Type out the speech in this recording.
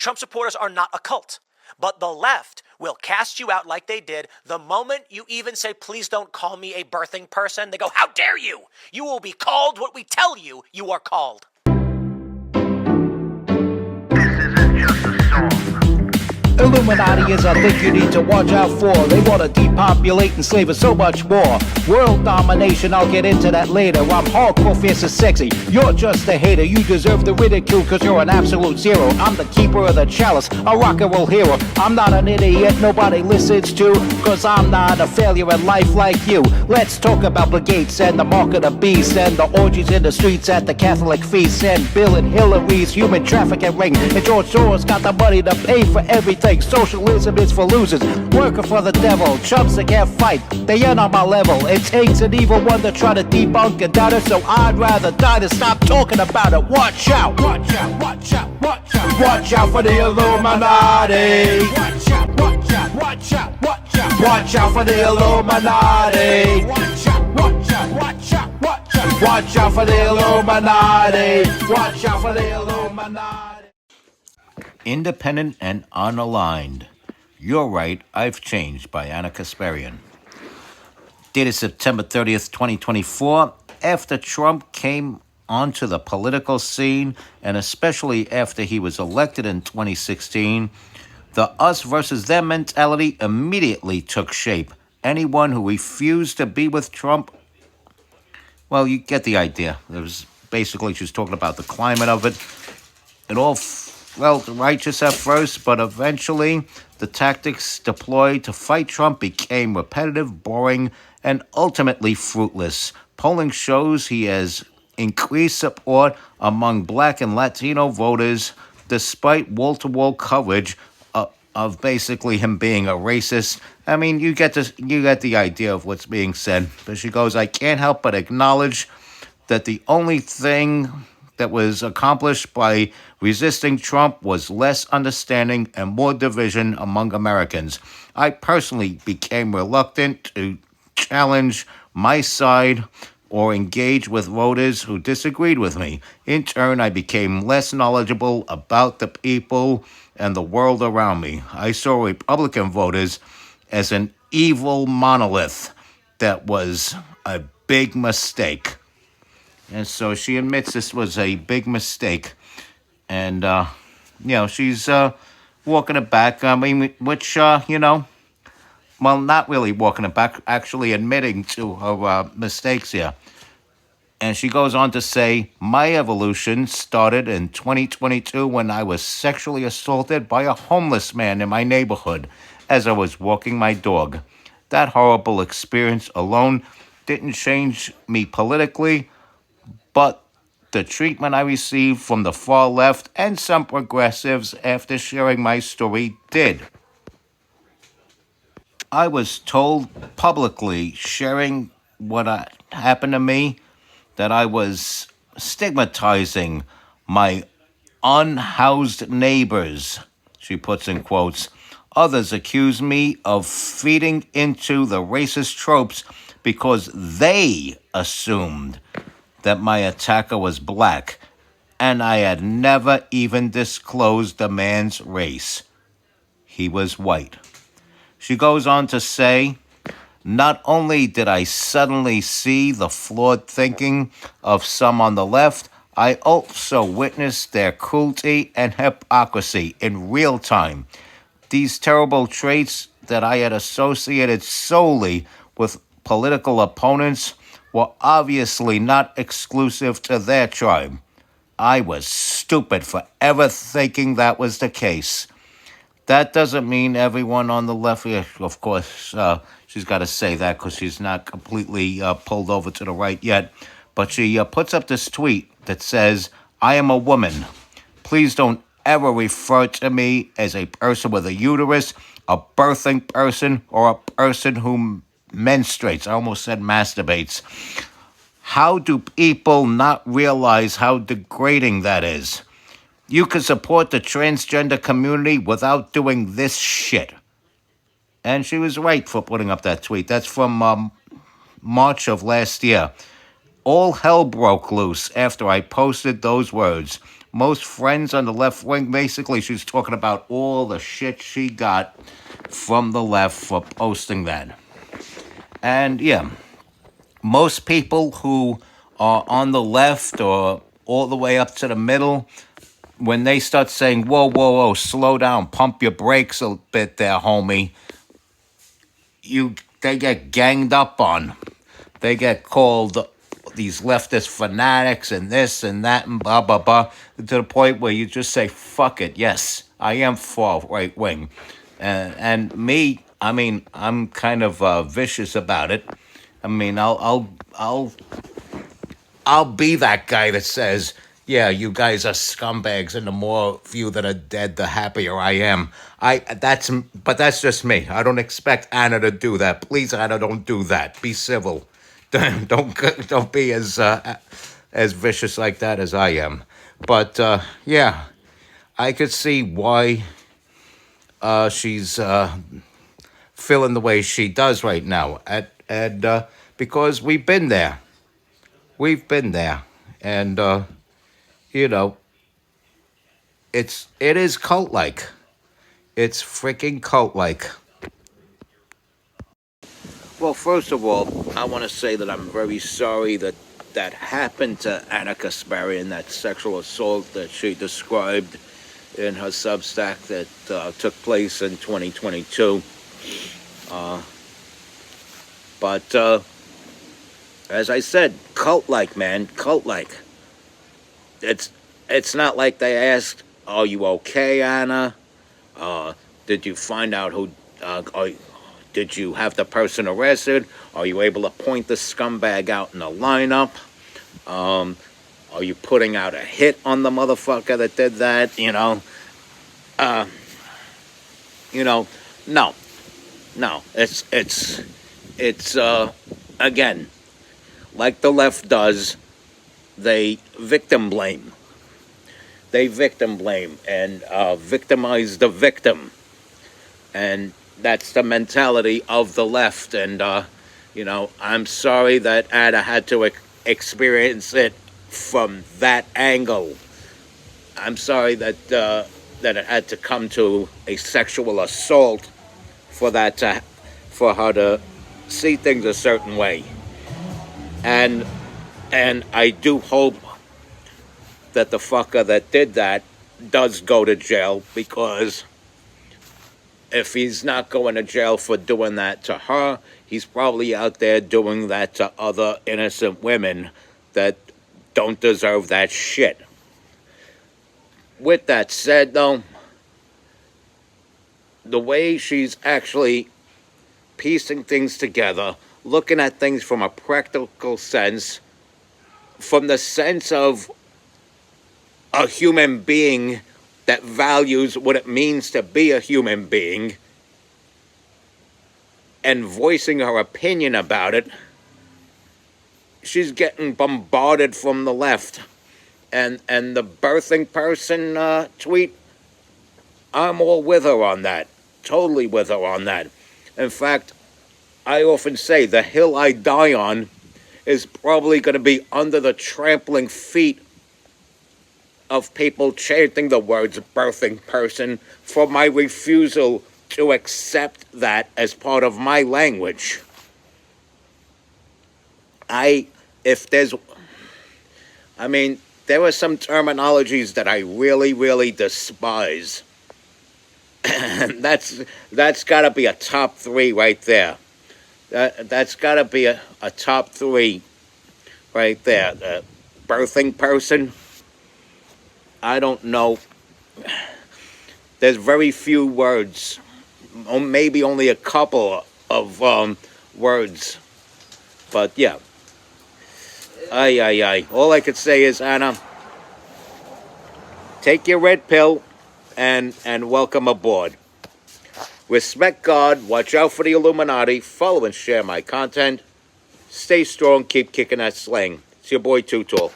Trump supporters are not a cult. But the left will cast you out like they did the moment you even say, please don't call me a birthing person. They go, how dare you? You will be called what we tell you you are called. This isn't just a song. Illuminati is a thing you need to watch out for. They want to depopulate and slave us so much more. World domination, I'll get into that later. I'm hardcore, fierce and sexy. You're just a hater. You deserve the ridicule because you're an absolute zero. I'm the keeper of the chalice, a rock and roll hero. I'm not an idiot nobody listens to, because I'm not a failure in life like you. Let's talk about the gates and the mark of the beast and the orgies in the streets at the Catholic feasts and Bill and Hillary's human trafficking ring. And George Soros got the money to pay for everything. Socialism is for losers, working for the devil. Chumps that can't fight, they ain't on my level. It takes an evil one to try to debunk and doubt it, so I'd rather die than stop talking about it. Watch out, watch out, watch out, watch out. Watch out for the Illuminati. Watch out, watch out, watch out, watch out. Watch out for the Illuminati. Watch out, watch out, watch out, watch out. Watch out for the Illuminati. Watch out for the Illuminati. Independent and Unaligned. You're Right, I've Changed by Kasparian. Dated September 30th, 2024. After Trump came onto the political scene, and especially after he was elected in 2016, the us versus them mentality immediately took shape. Anyone who refused to be with Trump, well, you get the idea. It was basically, she was talking about the climate of it. It all felt righteous at first, but eventually the tactics deployed to fight Trump became repetitive, boring, and ultimately fruitless. Polling shows he has increased support among Black and Latino voters, despite wall-to-wall coverage of basically him being a racist. I mean, you get the idea of what's being said. But she goes, I can't help but acknowledge that the only thing that was accomplished by resisting Trump was less understanding and more division among Americans. I personally became reluctant to challenge my side or engage with voters who disagreed with me. In turn, I became less knowledgeable about the people and the world around me. I saw Republican voters as an evil monolith. That was a big mistake. And so she admits this was a big mistake. And, she's walking it back. I mean, which, well, not really walking it back, actually admitting to her mistakes here. And she goes on to say, my evolution started in 2022 when I was sexually assaulted by a homeless man in my neighborhood as I was walking my dog. That horrible experience alone didn't change me politically, but the treatment I received from the far left and some progressives after sharing my story did. I was told publicly, sharing what happened to me, that I was stigmatizing my unhoused neighbors, she puts in quotes. Others accuse me of feeding into the racist tropes because they assumed that my attacker was Black, and I had never even disclosed the man's race. He was white. She goes on to say, not only did I suddenly see the flawed thinking of some on the left, I also witnessed their cruelty and hypocrisy in real time. These terrible traits that I had associated solely with political opponents were obviously not exclusive to their tribe. I was stupid for ever thinking that was the case. That doesn't mean everyone on the left, of course, she's got to say that because she's not completely pulled over to the right yet. But she puts up this tweet that says, I am a woman. Please don't ever refer to me as a person with a uterus, a birthing person, or a person who menstruates. I almost said masturbates. How do people not realize how degrading that is? You can support the transgender community without doing this shit. And she was right for putting up that tweet. That's from March of last year. All hell broke loose after I posted those words. most friends on the left wing. Basically, she's talking about all the shit she got from the left for posting that. And yeah, most people who are on the left or all the way up to the middle, when they start saying, whoa, whoa, whoa, slow down, pump your brakes a bit there, homie, they get ganged up on. They get called these leftist fanatics and this and that and blah, blah, blah, to the point where you just say, fuck it, yes, I am far right wing. And me, I mean, I'm kind of vicious about it. I mean, I'll be that guy that says, "Yeah, you guys are scumbags, and the more of you that are dead, the happier I am." But that's just me. I don't expect Anna to do that. Please, Anna, don't do that. Be civil. Don't be as vicious like that as I am. But yeah, I could see why she's feeling the way she does right now. Because we've been there. We've been there, and you know, it is cult like. It's freaking cult like. Well, first of all, I want to say that I'm very sorry that that happened to Anna Kasparian, that sexual assault that she described in her Substack that took place in 2022. But as I said, cult like, man, cult like. It's not like they asked, "Are you okay, Anna? Did you find out who? Did you have the person arrested? Are you able to point the scumbag out in the lineup? Are you putting out a hit on the motherfucker that did that? No. It's again, like the left does. They victim blame. They victim blame and victimize the victim. And that's the mentality of the left. And, I'm sorry that Anna had to experience it from that angle. I'm sorry that it had to come to a sexual assault for her to see things a certain way. And I do hope that the fucker that did that does go to jail, because if he's not going to jail for doing that to her, he's probably out there doing that to other innocent women that don't deserve that shit. With that said, though, the way she's actually piecing things together, looking at things from a practical sense, from the sense of a human being that values what it means to be a human being, and voicing her opinion about it, she's getting bombarded from the left. And the birthing person tweet, I'm all with her on that. Totally with her on that. In fact, I often say the hill I die on is probably going to be under the trampling feet of people chanting the words birthing person for my refusal to accept that as part of my language. There are some terminologies that I really, really despise. And that's got to be a top 3 right there. That's got to be a top 3 right there. The birthing person, I don't know. There's very few words, or maybe only a couple of words. But yeah. Ay. All I could say is, Anna, take your red pill and welcome aboard. Respect God, watch out for the Illuminati, follow and share my content. Stay strong, keep kicking that slang. It's your boy Too Tall.